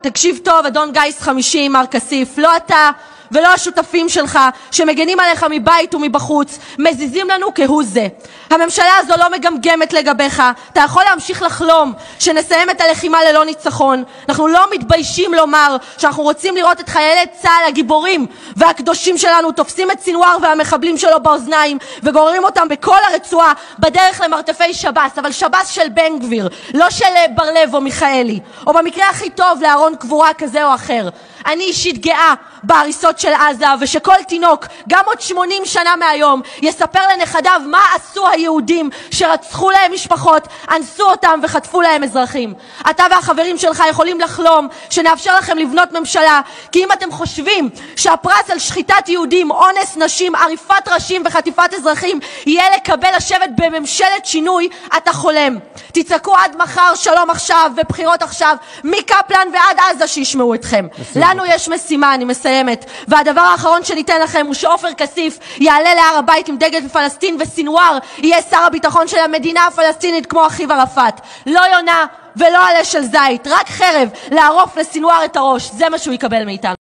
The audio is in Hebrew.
תקשיב טוב, אדון גיס 50, מר כסיף, לא אתה ולא השותפים שלך שמגנים עליך מבית ומבחוץ מזיזים לנו כהוא זה. הממשלה הזו לא מגמגמת לגביך. אתה יכול להמשיך לחלום שנסיים את הלחימה ללא ניצחון. אנחנו לא מתביישים לומר שאנחנו רוצים לראות את חיילי צה"ל הגיבורים והקדושים שלנו תופסים את סינואר והמחבלים שלו באוזניים וגוררים אותם בכל הרצועה בדרך למרתפי שב"ס, אבל שב"ס של בן גביר, לא של בר לב או מיכאלי, או במקרה הכי טוב לארון קבורה כזה או אחר. אני אישית גאה בהריסות של עזה, ושכל תינוק, גם עוד 80 שנה מהיום, יספר לנכדיו מה עשו היהודים שרצחו להם משפחות, אנסו אותם וחטפו להם אזרחים. אתה והחברים שלך יכולים לחלום שנאפשר לכם לבנות ממשלה, כי אם אתם חושבים שהפרס על שחיטת יהודים, אונס נשים, עריפת ראשים וחטיפת אזרחים יהיה לקבל לשבת בממשלת שינוי, אתה חולם. תצעקו עד מחר שלום עכשיו ובחירות עכשיו, מקפלן ועד עזה שישמעו אתכם. לנו יש משימה, אני מסיימת, והדבר האחרון שניתן לכם הוא שעופר כסיף יעלה להר הבית עם דגל פלסטין וסינואר יהיה שר הביטחון של המדינה הפלסטינית כמו אחיו ערפאת. לא יונה ולא עלה של זית, רק חרב לערוף לסינואר את הראש, זה מה שהוא יקבל מאיתנו.